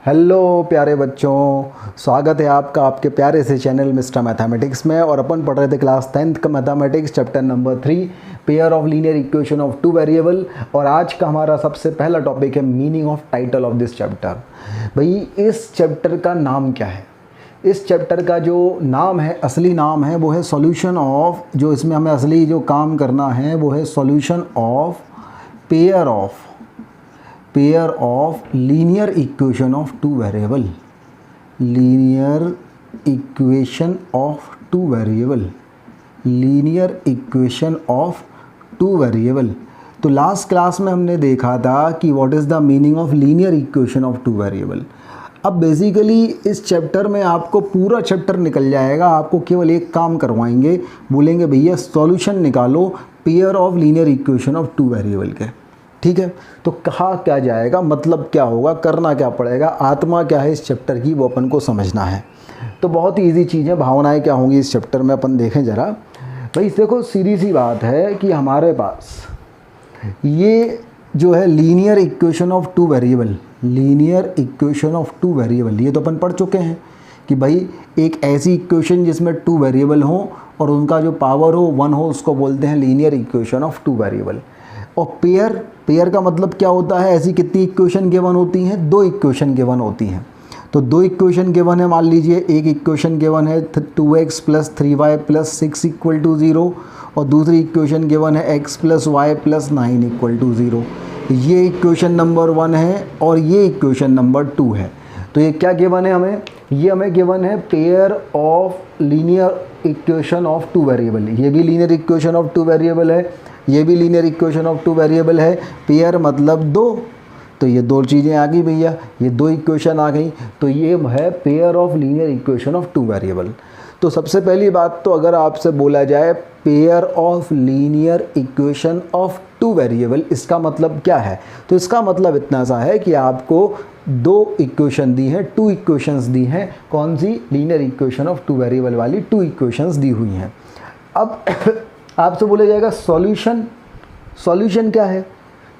Hello प्यारे बच्चों, स्वागत है आपका आपके प्यारे से चैनल मिस्टर मैथमेटिक्स में। और अपन पढ़ रहे थे क्लास 10th का mathematics chapter number 3 pair of linear equation of two variable. और आज का हमारा सबसे पहला टॉपिक है meaning of title of this chapter. भाई इस चैप्टर का नाम क्या है? इस चैप्टर का जो नाम है, असली नाम है, वो है सॉल्यूशन ऑफ, जो इसमें हमें असली जो काम करना है वो है solution of pair of linear equation of two variable. Linear equation of two variable, linear equation of two variable. तो लास्ट क्लास में हमने देखा था कि what is the meaning of linear equation of two variable. अब basically इस chapter में आपको पूरा चैप्टर निकल जाएगा, आपको केवल एक काम करवाएंगे, बोलेंगे भैया सॉल्यूशन निकालो pair of linear equation of two variable के। ठीक है, तो कहा क्या जाएगा, मतलब क्या होगा, करना क्या पड़ेगा, आत्मा क्या है इस चैप्टर की, वो अपन को समझना है। तो बहुत ही ईजी चीज़ है, भावनाएं क्या होंगी इस चैप्टर में अपन देखें ज़रा। भाई देखो, सीधी सी बात है कि हमारे पास ये जो है linear equation of two variable, linear equation of two variable, ये तो अपन पढ़ चुके हैं कि भाई एक ऐसी इक्वेशन जिसमें टू वेरिएबल हो और उनका जो पावर हो 1 हो, उसको बोलते हैं linear equation of two variable. और पेयर का मतलब क्या होता है, ऐसी कितनी इक्वेशन गिवन होती हैं? 2 इक्वेशन गिवन होती हैं। तो 2 इक्वेशन गिवन है, मान लीजिए एक इक्वेशन गिवन है 2x + 3y + 6 = 0 और दूसरी इक्वेशन गिवन है x + y + 9 = 0। ये इक्वेशन नंबर 1 है और ये इक्वेशन नंबर 2 है। तो ये क्या गिवन है हमें? ये हमें गिवन है pair of linear equation of two variable. ये भी linear equation of two variable है, ये भी linear equation of two variable है। पेयर मतलब 2, तो ये 2 चीज़ें आ गई भैया, ये 2 इक्वेशन आ गई, तो ये है pair of linear equation of two variable. तो सबसे पहली बात तो अगर आपसे बोला जाए pair of linear equation of two variable, इसका मतलब क्या है? तो इसका मतलब इतना सा है कि आपको 2 इक्वेशन दी हैं, 2 इक्वेशंस दी हैं। कौन सी? Linear equation of two variable वाली 2 इक्वेशंस दी हुई हैं। अब आपसे बोला जाएगा सॉल्यूशन, सॉल्यूशन क्या है?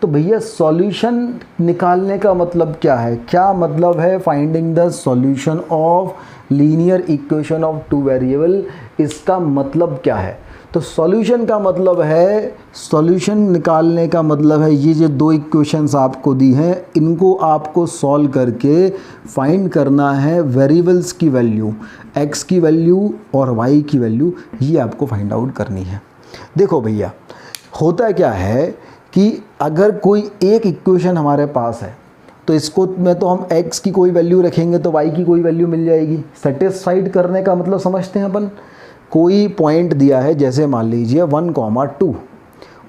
तो भैया सॉल्यूशन निकालने का मतलब क्या है? क्या मतलब है finding the solution of linear equation of two variable, इसका मतलब क्या है? तो सॉल्यूशन का मतलब है, सॉल्यूशन निकालने का मतलब है ये जो 2 इक्वेशंस आपको दी हैं, इनको आपको सॉल्व करके फाइंड करना है वेरिएबल्स की वैल्यू, x की वैल्यू और y की वैल्यू, ये आपको फाइंड आउट करनी है। देखो भैया, होता क्या है कि अगर कोई एक इक्वेशन हमारे पास है तो इसको में तो हम x की कोई वैल्यू रखेंगे तो y की कोई वैल्यू मिल जाएगी। सेटिस्फाइड करने का मतलब समझते हैं अपन, कोई पॉइंट दिया है, जैसे मान लीजिए 1,2,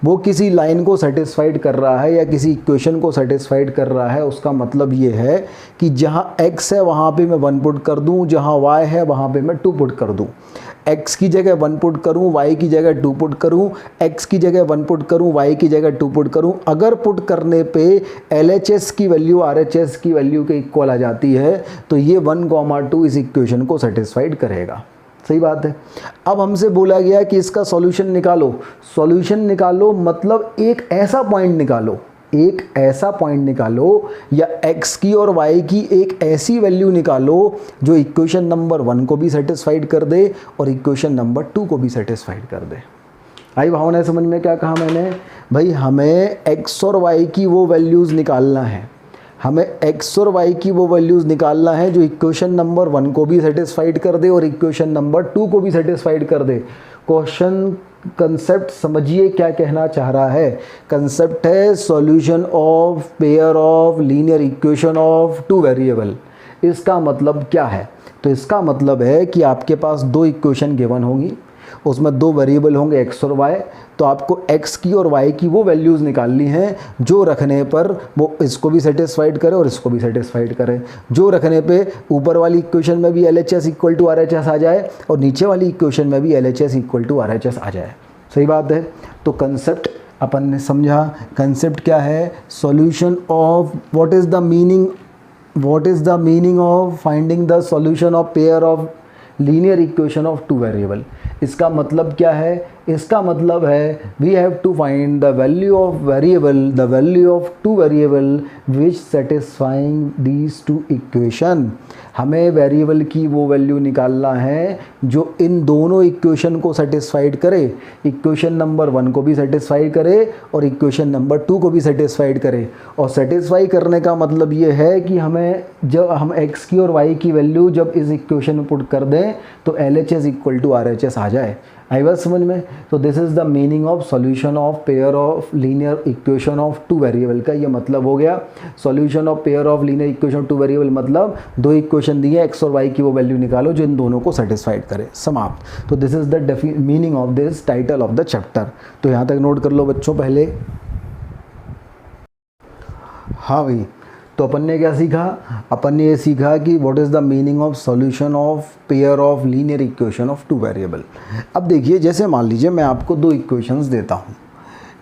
वो किसी लाइन को सेटिस्फाइड कर रहा है या किसी इक्वेशन को सेटिस्फाइड कर रहा है, उसका मतलब ये है कि जहाँ x है वहाँ पे मैं 1 पुट कर दूँ, जहाँ y है वहाँ पे मैं 2 पुट कर दूँ। x की जगह 1 पुट करूँ, y की जगह 2 पुट करूँ, x की जगह 1 पुट करूँ, y की जगह 2 पुट करूँ। अगर पुट करने पे LHS की वैल्यू RHS की वैल्यू के इक्वल आ जाती है तो ये 1,2 इस इक्वेशन को सेटिस्फाइड करेगा। सही बात है। अब हमसे बोला गया कि इसका सॉल्यूशन निकालो। सॉल्यूशन निकालो मतलब एक ऐसा पॉइंट निकालो, एक ऐसा पॉइंट निकालो या x की और y की एक ऐसी वैल्यू निकालो जो इक्वेशन नंबर 1 को भी सेटिस्फाइड कर दे और इक्वेशन नंबर 2 को भी सेटिस्फाइड कर दे। आई भावना समझ में? क्या कहा मैंने? भाई हमें x और y की वो वैल्यूज़ निकालना है, हमें x और y की वो वैल्यूज़ निकालना है जो इक्वेशन नंबर 1 को भी सेटिस्फाइड कर दे और इक्वेशन नंबर 2 को भी सेटिस्फाइड कर दे। क्वेश्चन कंसेप्ट समझिए क्या कहना चाह रहा है। कंसेप्ट है solution of pair of linear equation of two variable. इसका मतलब क्या है? तो इसका मतलब है कि आपके पास 2 इक्वेशन गिवन होंगी, उसमें 2 वेरिएबल होंगे x और y, तो आपको x की और y की वो वैल्यूज़ निकालनी हैं जो रखने पर वो इसको भी सेटिस्फाइड करे और इसको भी सेटिस्फाइड करे, जो रखने पे ऊपर वाली इक्वेशन में भी LHS = RHS आ जाए और नीचे वाली इक्वेशन में भी LHS = RHS आ जाए। सही बात है। तो कंसेप्ट अपन ने समझा। कंसेप्ट क्या है? Solution of, what is the meaning of finding the solution of pair of linear equation of two variable. इसका मतलब क्या है? इसका मतलब है we have to find the value of variable, the value of two variable which satisfying these two equation. हमें variable की वो वैल्यू निकालना है जो इन दोनों इक्वेशन को सेटिस्फाइड करे, इक्वेशन नंबर 1 को भी सेटिस्फाई करे और इक्वेशन नंबर 2 को भी सेटिस्फाइड करे। और सेटिस्फाई करने का मतलब ये है कि हमें जब हम x की और y की वैल्यू जब इस इक्वेशन में पुट कर दें तो LHS इक्वल टू RHS आ जाए। आई बात समझ में? तो this is the meaning of solution of pair of linear equation of two variable का ये मतलब हो गया। Solution of pair of linear equation two variable मतलब दो इक्वेशन दिए x और y की वो वैल्यू निकालो जो इन दोनों को सेटिस्फाइड करे। समाप्त। तो this is the meaning of this title of the chapter. तो यहाँ तक नोट कर लो बच्चों पहले। हाँ भाई, तो अपन ने क्या सीखा? अपन ने ये सीखा कि what is the meaning of solution of pair of linear equation of two variable. अब देखिए, जैसे मान लीजिए मैं आपको दो इक्वेशंस देता हूँ।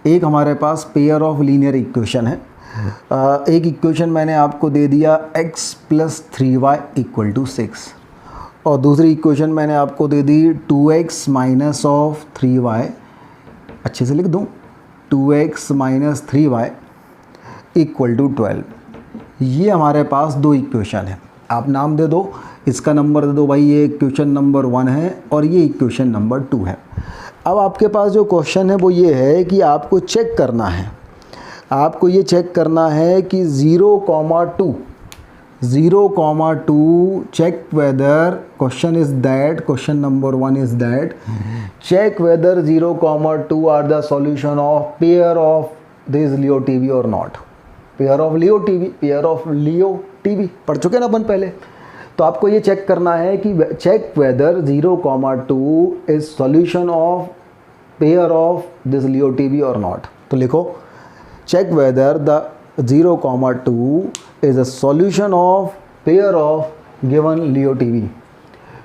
एक हमारे पास पेयर ऑफ लीनियर इक्वेशन है। एक इक्वेशन मैंने आपको दे दिया x + 3y = 6 और दूसरी इक्वेशन मैंने आपको दे दी 2x - 3y, अच्छे से लिख दूँ, 2x - 3y = 12। ये हमारे पास दो इक्वेशन है। आप नाम दे दो, इसका नंबर दे दो भाई, ये इक्वेशन नंबर 1 है और ये इक्वेशन नंबर 2 है। अब आपके पास जो क्वेश्चन है वो ये है कि आपको चेक करना है, आपको ये चेक करना है कि 0,2 check whether, question is that, question number 1 is that, check whether 0,2 are the solution of pair of this Leo TV और नॉट। Pair of Leo TV, pair of Leo TV पढ़ चुके ना अपन पहले। तो आपको ये चेक करना है कि check whether 0,2 is solution of pair of this Leo TV और नॉट। तो लिखो, check whether the 0,2 is a solution of pair of given LEO TV.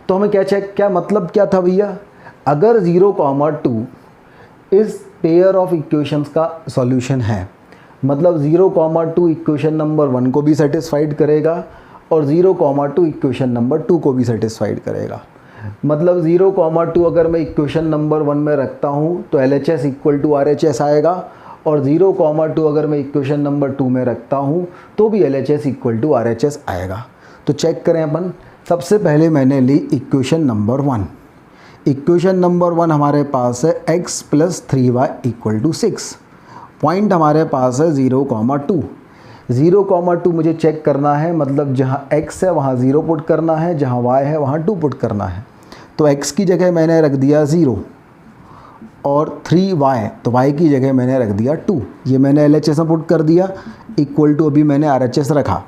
तो हमें क्या चेक, क्या मतलब क्या था भैया? अगर 0,2 इस पेयर ऑफ इक्वेशंस का सॉल्यूशन है, मतलब 0,2 इक्वेशन नंबर 1 को भी सेटिस्फाइड करेगा और 0,2 इक्वेशन नंबर 2 को भी सेटिस्फाइड करेगा। मतलब 0,2 अगर मैं इक्वेशन नंबर 1 में रखता हूँ तो LHS = RHS आएगा और 0,2 अगर मैं इक्वेशन नंबर 2 में रखता हूँ तो भी LHS = RHS आएगा। तो चेक करें अपन। सबसे पहले मैंने ली इक्वेशन नंबर 1। इक्वेशन नंबर 1 हमारे पास है x + 3y = 6। पॉइंट हमारे पास है 0,2। 0,2 मुझे चेक करना है, मतलब जहाँ x है वहाँ 0 पुट करना है, जहाँ y है वहाँ 2 पुट करना है। तो x की जगह मैंने रख दिया 0 और 3y, तो y की जगह मैंने रख दिया 2। ये मैंने LHS में पुट कर दिया, इक्वल टू अभी मैंने RHS रखा।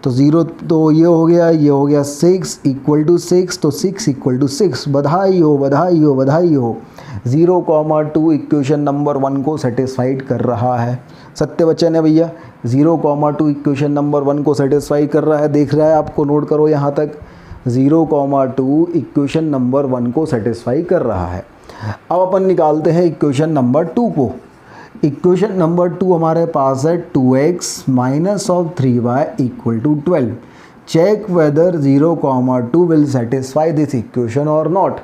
तो 0 तो ये हो गया 6 = 6, तो 6 = 6। बधाई हो, बधाई हो, बधाई हो। 0,2 इक्वेशन नंबर 1 को सेटिस्फाइड कर रहा है। सत्य वचन है भैया, 0,2 इक्वेशन नंबर 1 को सेटिस्फाई कर रहा है। देख रहा है आपको, नोट करो यहाँ तक, 0,2 इक्वेशन नंबर 1 को सेटिस्फाई कर रहा है। अब अपन निकालते हैं इक्वेशन नंबर 2 को। इक्वेशन नंबर 2 हमारे पास है 2x - 3y = 12। Check whether 0,2 will satisfy this equation और नॉट।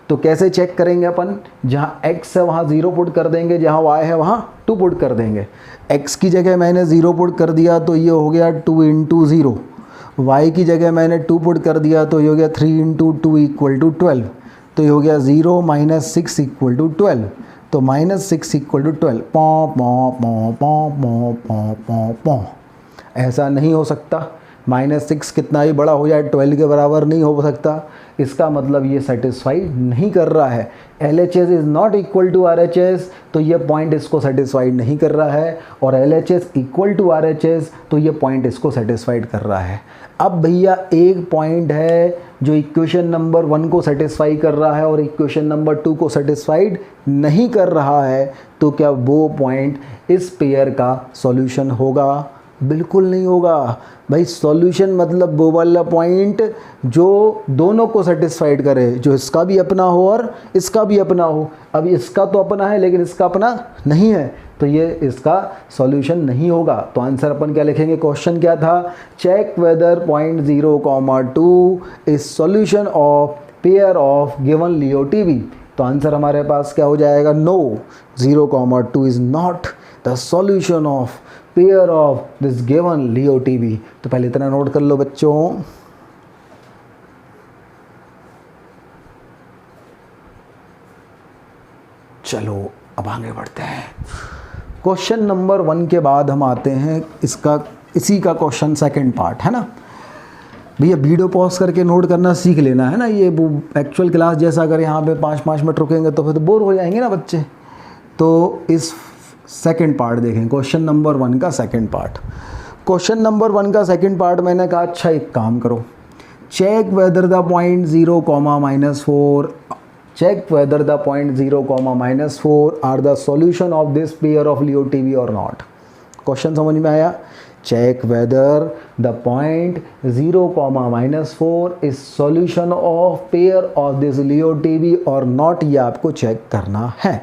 तो कैसे चेक करेंगे अपन? जहाँ x है वहाँ 0 पुट कर देंगे, जहाँ y है वहाँ 2 पुट कर देंगे। x की जगह मैंने 0 पुट कर दिया तो ये हो गया 2 × 0। y की जगह मैंने 2 पुट कर दिया तो ये हो गया 3 × 2 = 12। तो ये हो गया 0 - 6 = 12। तो -6 = 12। पॉ पॉ पॉ पॉ पॉ पॉ पॉ पॉ। ऐसा नहीं हो सकता, -6 कितना ही बड़ा हो जाए 12 के बराबर नहीं हो सकता। इसका मतलब ये सेटिस्फाई नहीं कर रहा है। LHS is not equal to RHS, तो ये पॉइंट इसको सेटिस्फाइड नहीं कर रहा है, और LHS = RHS, तो ये पॉइंट इसको सेटिस्फाइड कर रहा है। अब भैया एक पॉइंट है जो इक्वेशन नंबर 1 को सेटिस्फाई कर रहा है और इक्वेशन नंबर 2 को सेटिस्फाइड नहीं कर रहा है, तो क्या वो पॉइंट इस पेयर का सॉल्यूशन होगा? बिल्कुल नहीं होगा भाई। सॉल्यूशन मतलब वो वाला पॉइंट जो दोनों को सेटिस्फाइड करे, जो इसका भी अपना हो और इसका भी अपना हो। अब इसका तो अपना है लेकिन इसका अपना नहीं है, तो ये इसका सॉल्यूशन नहीं होगा। तो आंसर अपन क्या लिखेंगे? क्वेश्चन क्या था? Check whether point 0,2 is solution of pair of given LEO TV. तो आंसर हमारे पास क्या हो जाएगा, no 0,2 is not the solution of pair of this given LEO TV. तो पहले इतना नोट कर लो बच्चों। चलो अब आगे बढ़ते हैं। क्वेश्चन नंबर 1 के बाद हम आते हैं इसी का क्वेश्चन सेकंड पार्ट है ना। भैया वीडियो पॉज करके नोट करना सीख लेना है ना, ये वो एक्चुअल क्लास जैसा अगर यहाँ पे 5-5 मिनट रुकेंगे तो फिर तो बोर हो जाएंगे ना बच्चे। तो इस सेकंड पार्ट देखें, क्वेश्चन नंबर 1 का सेकंड पार्ट। क्वेश्चन नंबर 1 का सेकंड पार्ट मैंने कहा अच्छा एक काम करो, check whether the point 0, -4 check whether the point 0, -4 are the solution of this pair of Leo TV or not। Question समझ में आया? check whether the point 0, -4 is solution of pair of this Leo TV or not, ये आपको check करना है।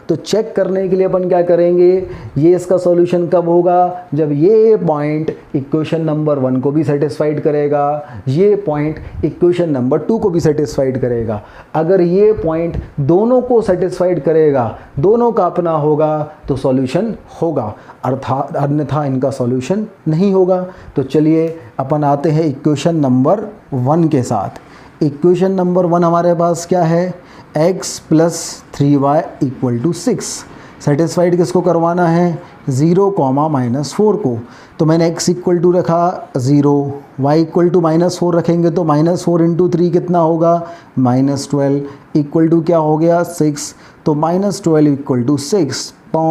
तो check करने के लिए अपन क्या करेंगे, ये इसका सॉल्यूशन कब होगा, जब ये पॉइंट इक्वेशन नंबर 1 को भी सेटिस्फाइड करेगा, ये पॉइंट इक्वेशन नंबर 2 को भी सेटिस्फाइड करेगा। अगर ये पॉइंट दोनों को सेटिस्फाइड करेगा, दोनों का अपना होगा तो सॉल्यूशन होगा, अर्थात अन्यथा इनका सॉल्यूशन नहीं होगा। तो चलिए अपन आते हैं इक्वेशन नंबर 1 के साथ। इक्वेशन नंबर 1 हमारे पास क्या है, x + 3y = 6। सेटिस्फाइड किसको करवाना है, 0, -4 को। तो मैंने x = रखा 0, y = -4 रखेंगे तो -4 × 3 कितना होगा, -12 = क्या हो गया 6। तो -12 = 6। पौ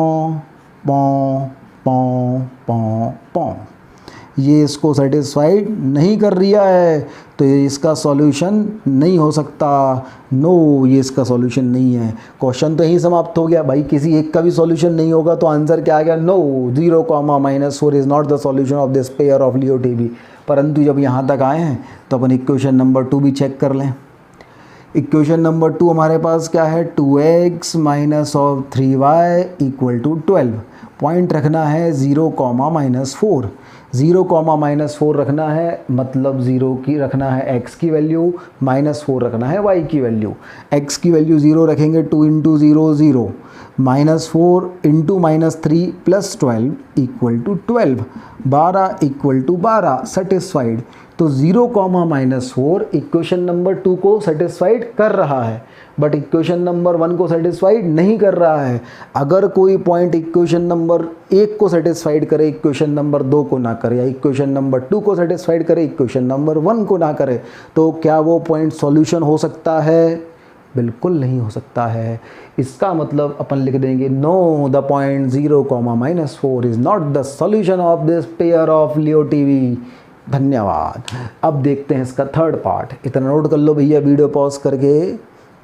पौ पौ पौ पौ, ये इसको सेटिस्फाइड नहीं कर रहा है तो ये इसका सॉल्यूशन नहीं हो सकता। नो, ये इसका सॉल्यूशन नहीं है। क्वेश्चन तो यहीं समाप्त हो गया भाई, किसी एक का भी सॉल्यूशन नहीं होगा तो आंसर क्या आ गया, no 0, -4 is not the solution of this pair of Leo TV. परंतु जब यहाँ तक आए हैं तो अपन इक्वेशन नंबर 2 भी चेक कर लें। इक्वेशन नंबर 2 हमारे पास क्या है, 2x - 3y = 12। पॉइंट रखना है 0, -4। 0, -4 रखना है, मतलब 0 की रखना है x की वैल्यू, -4 रखना है y की वैल्यू। x की वैल्यू 0 रखेंगे, 2 × 0 0, -4 × -3 + 12 = 12, 12 = 12 सेटिस्फाइड। तो 0, -4 इक्वेशन नंबर 2 को सेटिस्फाइड कर रहा है, बट इक्वेशन नंबर 1 को सेटिस्फाइड नहीं कर रहा है। अगर कोई पॉइंट इक्वेशन नंबर 1 को सेटिस्फाइड करे, इक्वेशन नंबर 2 को ना करे, या इक्वेशन नंबर 2 को सेटिस्फाइड करे, इक्वेशन नंबर 1 को ना करे, तो क्या वो पॉइंट सॉल्यूशन हो सकता है? बिल्कुल नहीं हो सकता है। इसका मतलब अपन लिख देंगे, know the point 0, -4 is not the solution of this pair of Leo TV. धन्यवाद। अब देखते हैं इसका थर्ड पार्ट। इतना नोट कर लो भैया, वीडियो पॉज करके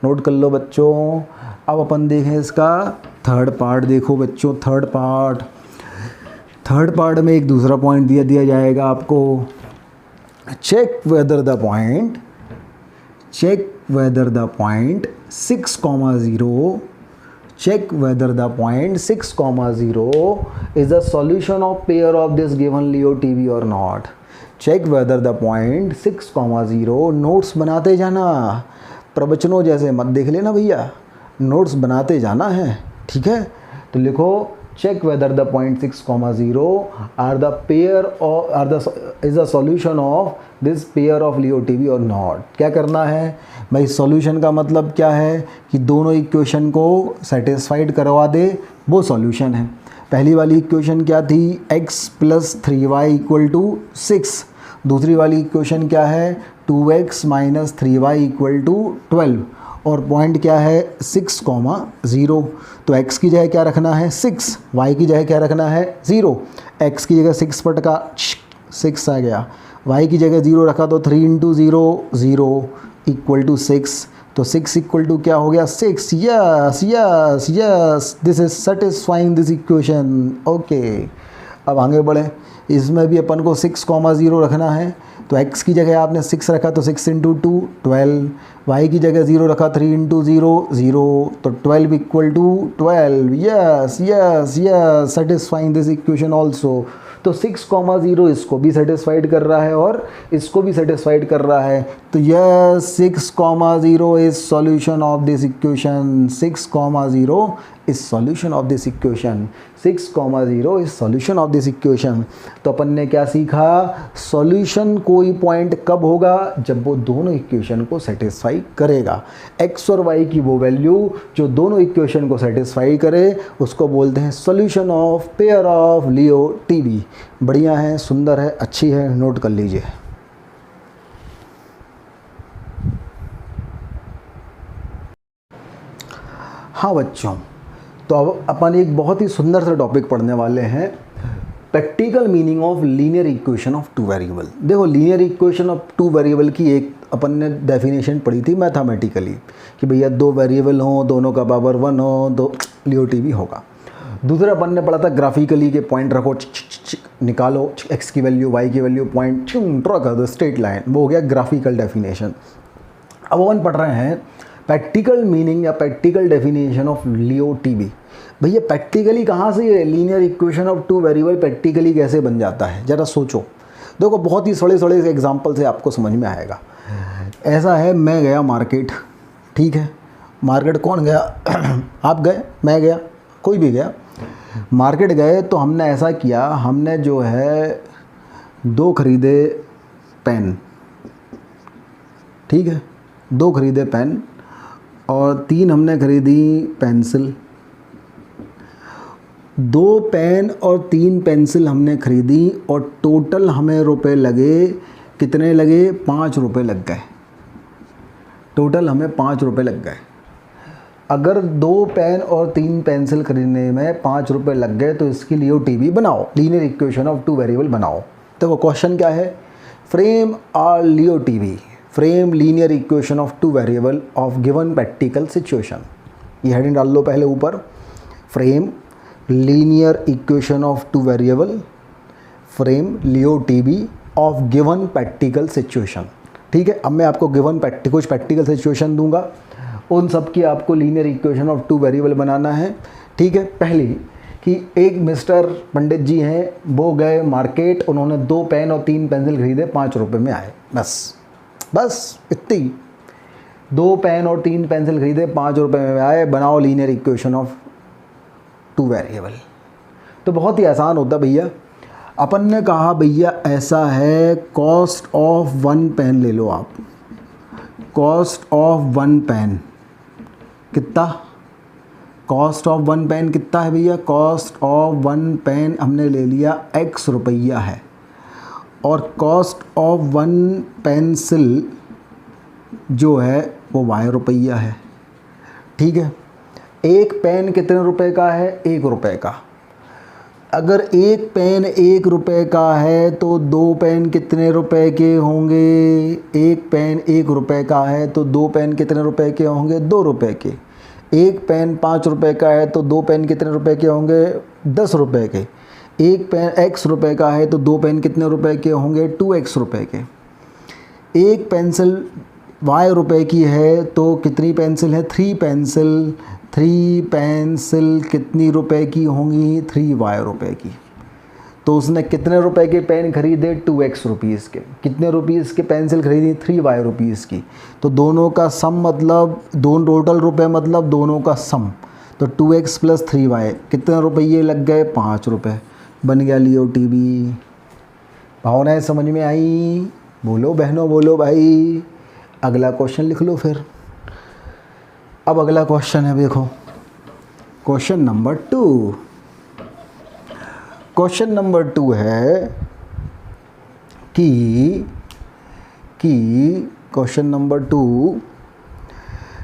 नोट कर लो बच्चों। अब अपन देखें इसका थर्ड पार्ट। देखो बच्चों, थर्ड पार्ट में एक दूसरा पॉइंट दिया जाएगा आपको। Check whether the point 6,0 check whether the point 6,0 is the solution of pair of this given Leo TV or not। check whether the point 6,0, notes बनाते जाना, प्रवचनों जैसे मत देख लेना भैया, नोट्स बनाते जाना है, ठीक है। तो लिखो check whether the point 6,0 are the pair of is the solution of this pair of Leo TV or not। क्या करना है भाई, सॉल्यूशन का मतलब क्या है कि दोनों इक्वेशन को सेटिस्फाइड करवा दे, वो सॉल्यूशन है। पहली वाली इक्वेशन क्या थी, x + 3y = 6। दूसरी वाली इक्वेशन क्या है, 2x - 3y = 12। और पॉइंट क्या है 6,0। तो x की जगह क्या रखना है 6, y की जगह क्या रखना है 0। x की जगह 6 पर का 6 आ गया, y की जगह 0 रखा तो 3 × 0 0 = 6। तो 6 = क्या हो गया 6। Yes this is satisfying this equation. Okay, अब आगे बढ़ें। इसमें भी अपन को 6,0 रखना है, तो x की जगह आपने 6 रखा तो 6 × 2 12, y की जगह 0 रखा 3 × 0 0, तो 12 = 12। Yes satisfying this equation also. तो 6,0 इसको भी सेटिस्फाइड कर रहा है और इसको भी सेटिस्फाइड कर रहा है। तो यह 6,0 is solution of this equation, 6,0 is solution of this equation, 6,0 is solution of this equation. तो अपन ने क्या सीखा, सॉल्यूशन कोई पॉइंट कब होगा, जब वो दोनों इक्वेशन को सेटिस्फाई करेगा। एक्स और वाई की वो वैल्यू जो दोनों इक्वेशन को सेटिस्फाई करे उसको बोलते हैं solution of pair of Leo TB. बढ़िया है, सुंदर है, अच्छी है, नोट कर लीजिए। हाँ बच्चों, तो अब अपन एक बहुत ही सुंदर सा टॉपिक पढ़ने वाले हैं, practical meaning of linear equation of two variable. देखो, linear equation of two variable की एक अपन ने डेफिनेशन पढ़ी थी मैथमेटिकली कि भैया दो वेरिएबल हों, दोनों का पावर 1 हो तो लियो टीबी होगा। दूसरा अपन ने पढ़ा था ग्राफिकली के पॉइंट रखो, निकालो एक्स की वैल्यू वाई की वैल्यू, पॉइंट ड्रॉ कर दो स्ट्रेट लाइन, वो हो गया ग्राफिकल डेफिनेशन। अब अपन पढ़ रहे हैं प्रैक्टिकल मीनिंग या practical definition of Leo TB. भैया प्रैक्टिकली कहाँ से ये linear equation of two variable practically कैसे बन जाता है, ज़रा सोचो। देखो, बहुत ही सड़े सड़े से एग्जाम्पल से आपको समझ में आएगा। ऐसा है, मैं गया मार्केट, ठीक है, मार्केट कौन गया आप गए, मैं गया, कोई भी गया, मार्केट गए तो हमने ऐसा किया, हमने जो है 2 खरीदे पेन, ठीक है, 2 खरीदे पेन और 3 हमने खरीदी पेंसिल। 2 पेन और 3 पेंसिल हमने खरीदी और टोटल हमें रुपए लगे, कितने लगे, 5 रुपये लग गए। टोटल हमें 5 रुपये लग गए। अगर 2 पेन और 3 पेंसिल खरीदने में 5 रुपये लग गए तो इसकी लियो टीबी बनाओ, linear equation of two variable बनाओ। देखो क्वेश्चन क्या है, frame are LEO TV, frame linear equation of two variable of given practical situation. ये हेडिंग डाल लो पहले ऊपर, frame linear equation of two variable, frame LEO TV of given practical situation. ठीक है, अब मैं आपको गिवन कुछ प्रैक्टिकल सिचुएशन दूंगा, उन सब की आपको linear equation of two variable बनाना है। ठीक है, पहली कि एक मिस्टर पंडित जी हैं, वो गए मार्केट, उन्होंने 2 पेन और 3 पेंसिल खरीदे, 5 रुपये में आए, बस इतनी। 2 पेन और 3 पेंसिल खरीदे, 5 रुपये में आए, बनाओ linear equation of two variable. तो बहुत ही आसान होता भैया। अपन ने कहा भैया ऐसा है, कॉस्ट ऑफ 1 पेन ले लो आप, कॉस्ट ऑफ 1 पेन कितना, कॉस्ट ऑफ 1 पेन कितना है भैया, कॉस्ट ऑफ 1 पेन हमने ले लिया x रुपया है, और कॉस्ट ऑफ 1 पेंसिल जो है वो y रुपया है। ठीक है, एक पेन कितने रुपए का है, 1 रुपये का। अगर एक पेन 1 रुपये का है तो 2 पेन कितने रुपए के होंगे, एक पेन 1 रुपये का है तो 2 पेन कितने रुपए के होंगे, 2 रुपये के। एक पेन 5 रुपये का है तो 2 पेन कितने रुपए के होंगे, 10 रुपये के। एक पेन x रुपये का है तो 2 पेन कितने रुपए के होंगे, 2x रुपये के। एक पेंसिल y रुपये की है तो कितनी पेंसिल है, 3 पेंसिल, 3 पेंसिल कितनी रुपए की होंगी, 3y रुपये की। तो उसने कितने रुपए के पेन खरीदे, 2x रुपीज़ के। कितने रुपीज़ के पेंसिल खरीदी, 3y रुपीज़ की। तो दोनों का सम मतलब, दोनों टोटल रुपए मतलब दोनों का सम, तो 2x + 3y कितने रुपये लग गए, 5 रुपये। बन गया लियो टीबी। भावनाएं समझ में आई, बोलो बहनों, बोलो भाई। अगला क्वेश्चन लिख लो फिर। अब अगला क्वेश्चन है, देखो क्वेश्चन नंबर 2। क्वेश्चन नंबर 2 है कि क्वेश्चन नंबर 2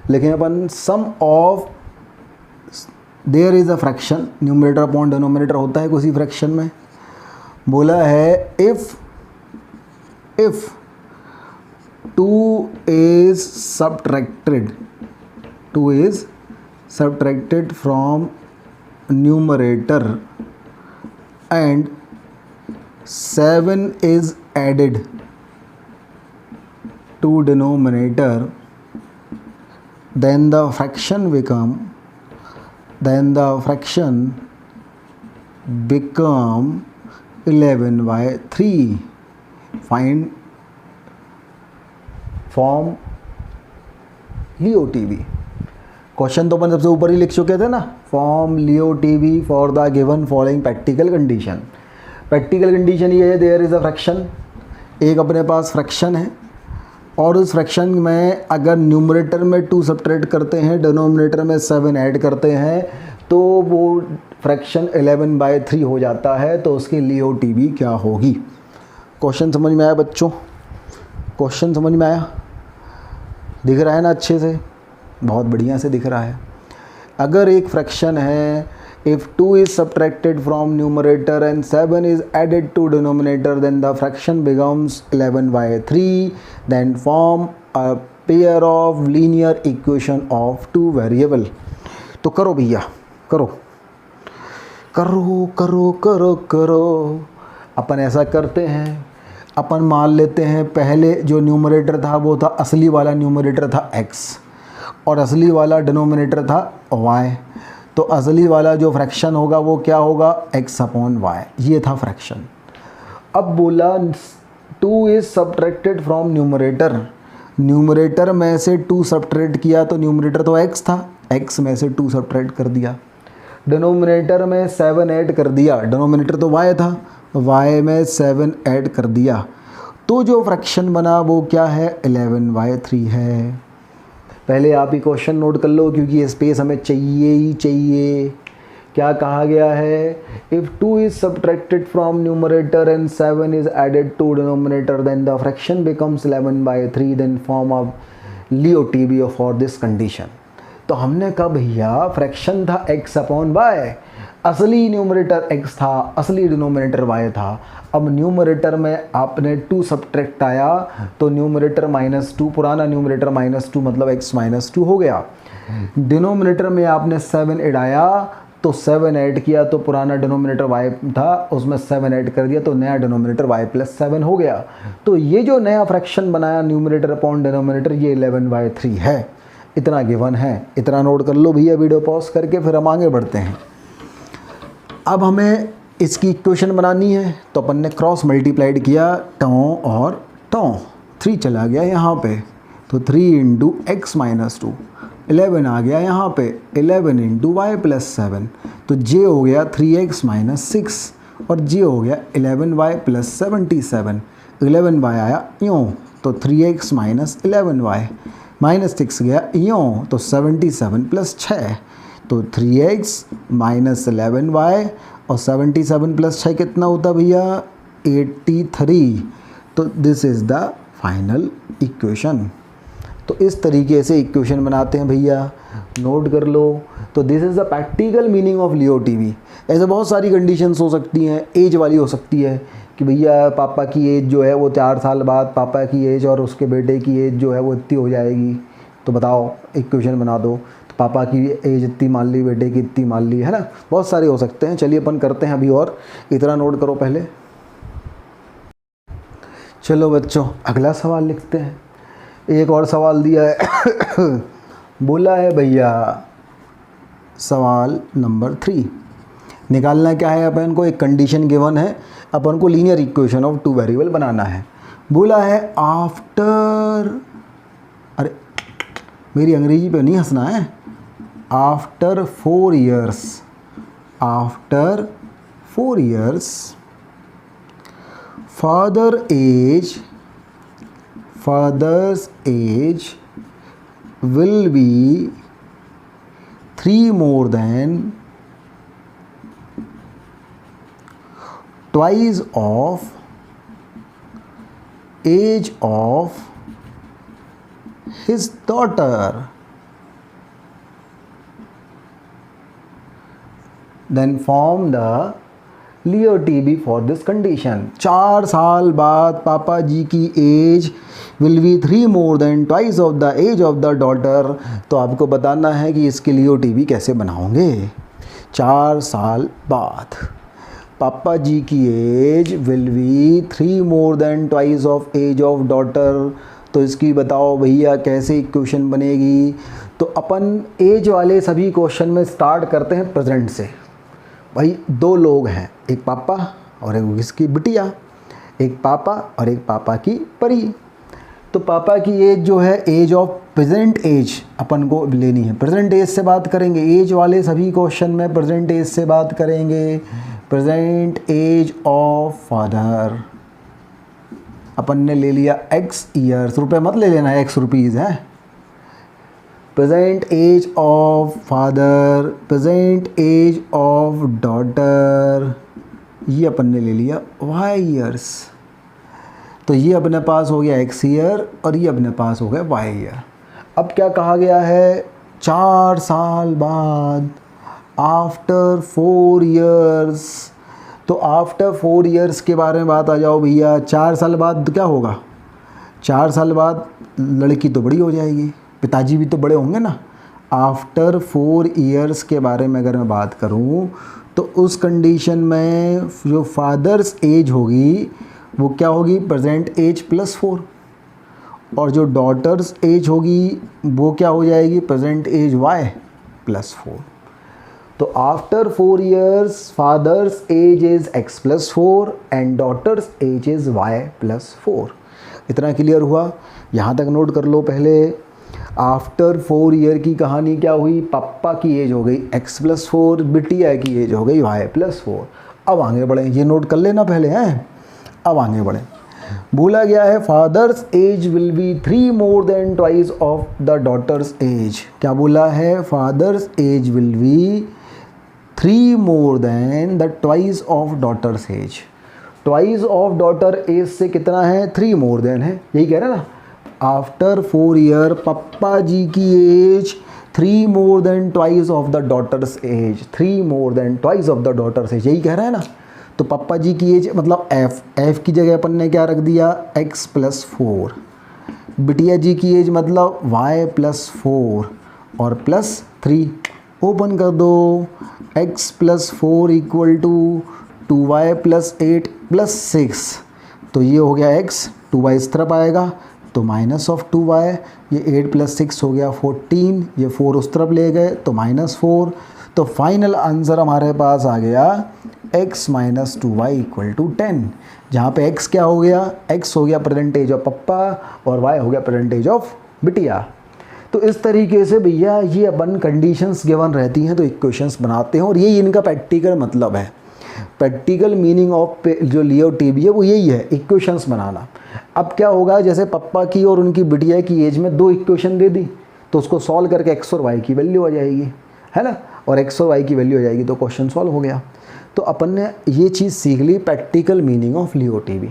लेकिन अपन sum of there is a fraction, numerator upon denominator होता है किसी फ्रैक्शन में। बोला है if 2 is subtracted from numerator and 7 is added to denominator, then the fraction become 11/3 find form Leo TV. Question तो अपन सबसे ऊपर ही लिख चुके थे ना, form Leo TV for the given following practical condition. Practical condition ये है, देयर इज़ अ फ्रैक्शन, एक अपने पास फ्रैक्शन है और उस फ्रैक्शन में अगर न्यूमरेटर में 2 सब्ट्रैक्ट करते हैं, डिनोमिनेटर में 7 ऐड करते हैं तो वो फ्रैक्शन 11/3 हो जाता है। तो उसकी लियो टीवी क्या होगी। क्वेश्चन समझ में आया बच्चों? क्वेश्चन समझ में आया? दिख रहा है ना अच्छे से? बहुत बढ़िया से दिख रहा है। अगर एक फ्रैक्शन है, if 2 is subtracted from numerator and 7 is added to denominator, then the fraction becomes 11/3, then form a pair of linear equation of 2 variable। तो करो भैया, करो करो करो करो करो। अपन ऐसा करते हैं, अपन मान लेते हैं पहले जो न्यूमरेटर था वो था, असली वाला न्यूमरेटर था x और असली वाला डिनोमिनेटर था y। तो असली वाला जो फ्रैक्शन होगा वो क्या होगा, x/y। ये था फ्रैक्शन। अब बोला 2 is subtracted from numerator, numerator में से 2 सब्ट्रैक्ट किया तो न्यूमरेटर तो x था, x में से 2 सब्ट्रैक्ट कर दिया। डिनोमिनेटर में 7 ऐड कर दिया, डिनोमिनेटर तो y था, y में 7 ऐड कर दिया। तो जो फ्रैक्शन बना वो क्या है, 11/3 है। पहले आप ही क्वेश्चन नोट कर लो क्योंकि ये स्पेस हमें चाहिए ही चाहिए। क्या कहा गया है, if 2 is subtracted from numerator and 7 is added to denominator then the fraction becomes 11/3, then form of Leo TV for this condition. तो हमने कहा भैया फ्रैक्शन था x/y, असली न्यूमरेटर x था, असली डिनोमिनेटर y था। अब न्यूमरेटर में आपने 2 सब्ट्रैक्ट आया तो न्यूमरेटर -2, पुराना न्यूमरेटर -2 मतलब x -2 हो गया। डिनोमिनेटर में आपने 7 ऐड आया तो 7 ऐड किया तो पुराना डिनोमिनेटर y था, उसमें 7 ऐड कर दिया तो नया डिनोमिनेटर y+7 हो गया। तो ये जो नया फ्रैक्शन बनाया न्यूमरेटर अपॉन डिनोमिनेटर, ये 11/3 है। इतना गिवन है, इतना नोट कर लो भैया वीडियो पॉज करके, फिर हम आगे बढ़ते हैं। अब हमें इसकी इक्वेशन बनानी है तो अपन ने क्रॉस मल्टीप्लाइड किया, टॉ और टॉ, 3 चला गया यहाँ पे तो 3 × x - 2, 11 आ गया यहाँ पे, 11 × y+7 तो j हो गया 3x - 6 और j हो गया 11y+77। 11y आया यूँ तो 3x - 11y, -6 गया यूँ तो 77 + 6 तो 3x - 11y और 77 + 6 कितना होता भैया, 83। तो this is the final equation. तो इस तरीके से इक्वेशन बनाते हैं भैया, नोट कर लो। तो this is the practical meaning of Leo TV. ऐसे बहुत सारी कंडीशंस हो सकती हैं, एज वाली हो सकती है कि भैया पापा की एज जो है वो 4 साल बाद पापा की एज और उसके बेटे की एज जो है वो इतनी हो जाएगी, तो बताओ इक्वेशन बना दो। तो पापा की एज इतनी मान ली, बेटे की इतनी मान ली, है ना, बहुत सारे हो सकते हैं। चलिए अपन करते हैं अभी, और इतना नोट करो पहले। चलो बच्चों अगला सवाल लिखते हैं। एक और सवाल दिया है बोला है भैया सवाल नंबर 3 निकालना क्या है अपन को, एक कंडीशन गिवन है, अपन को लीनियर इक्वेशन ऑफ 2 वेरिएबल बनाना है। बोला है आफ्टर, अरे मेरी अंग्रेजी पे नहीं हंसना है, after 4 years, after 4 years father's age will be 3 more than twice of age of his daughter, then form the LEO TV for this condition. 4 साल बाद पापा जी की age will be 3 more than twice of the age of the daughter. तो आपको बताना है कि इसके लियो टीवी कैसे बनाओगे। 4 साल बाद पापा जी की age will be 3 more than twice of age of daughter. तो इसकी बताओ भैया कैसे इक्वेशन बनेगी। तो अपन एज वाले सभी क्वेश्चन में स्टार्ट करते हैं प्रेजेंट से। भाई 2 लोग हैं, एक पापा और एक किसकी बिटिया, एक पापा और एक पापा की परी। तो पापा की एज जो है एज ऑफ प्रेजेंट एज अपन को लेनी है, प्रेजेंट एज से बात करेंगे, एज वाले सभी क्वेश्चन में प्रेजेंट एज से बात करेंगे। प्रेजेंट एज ऑफ फादर अपन ने ले लिया x ईयर्स, रुपए मत ले लेना, x रुपीज़ है। Present age of father, present age of daughter, ये अपन ने ले लिया y ईयर्स। तो ये अपने पास हो गया x ईयर और ये अपने पास हो गया y ईयर। अब क्या कहा गया है, 4 साल बाद, आफ्टर 4 ईयर्स। तो आफ्टर 4 ईयर्स के बारे में बात आ जाओ भैया। 4 साल बाद क्या होगा, 4 साल बाद लड़की तो बड़ी हो जाएगी, पिताजी भी तो बड़े होंगे ना। आफ्टर 4 ईयर्स के बारे में अगर मैं बात करूं तो उस कंडीशन में जो फादर्स एज होगी वो क्या होगी, प्रेजेंट एज प्लस 4, और जो डॉटर्स एज होगी वो क्या हो जाएगी, प्रेजेंट एज y प्लस 4। तो after 4 years father's age is x plus 4 and daughters as is y plus 4। इतना क्लियर हुआ, यहाँ तक नोट कर लो पहले। आफ्टर 4 ईयर की कहानी क्या हुई, पापा की एज हो गई x प्लस 4, बिटिया की एज हो गई y प्लस 4। अब आगे बढ़ें, ये नोट कर लेना पहले हैं। अब आगे बढ़ें, बोला गया है father's age will be 3 more than twice of the daughter's age. क्या बोला है, father's age will be 3 more than the twice of daughter's age. Twice of daughter age से कितना है, 3 मोर देन है, यही कह रहे हैं ना। आफ्टर 4 ईयर पप्पा जी की age 3 more than twice of the daughter's age, 3 more than twice of the daughter's age, यही कह रहा है ना। तो पापा जी की एज मतलब f की जगह अपन ने क्या रख दिया, x प्लस 4। बिटिया जी की एज मतलब y प्लस 4 और प्लस 3। ओपन कर दो, x plus 4 equal to 2y plus 8 plus 6। तो ये हो गया x, 2y इस तरफ आएगा तो माइनस ऑफ 2y, ये 8 प्लस 6 हो गया 14, ये 4 उस तरफ ले गए तो -4। तो फाइनल आंसर हमारे पास आ गया x minus 2y equal to 10, जहाँ पे x क्या हो गया, x हो गया परसेंटेज ऑफ पप्पा और y हो गया परसेंटेज ऑफ बिटिया। तो इस तरीके से भैया ये अपन कंडीशंस गिवन रहती हैं तो इक्वेशंस बनाते हैं, और यही इनका प्रैक्टिकल मतलब है। प्रैक्टिकल मीनिंग ऑफ जो लियो टीबी है वो यही है, इक्वेशंस बनाना। अब क्या होगा, जैसे पप्पा की और उनकी बिटिया की एज में 2 इक्वेशन दे दी तो उसको सॉल्व करके x और y की वैल्यू आ जाएगी, है ना, और x और y की वैल्यू आ जाएगी तो क्वेश्चन सॉल्व हो गया। तो अपन ने ये चीज़ सीख ली, practical meaning of Leo TB.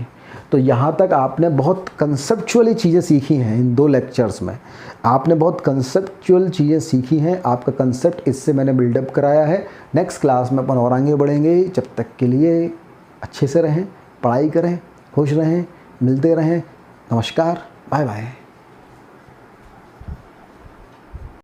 तो यहाँ तक आपने बहुत कंसेप्चुअली चीज़ें सीखी हैं, इन 2 लेक्चर्स में आपने बहुत कंसेप्चुअल चीज़ें सीखी हैं। आपका कंसेप्ट इससे मैंने बिल्डअप कराया है। नेक्स्ट क्लास में अपन और आगे बढ़ेंगे। जब तक के लिए अच्छे से रहें, पढ़ाई करें, खुश रहें, मिलते रहें। नमस्कार, बाय बाय।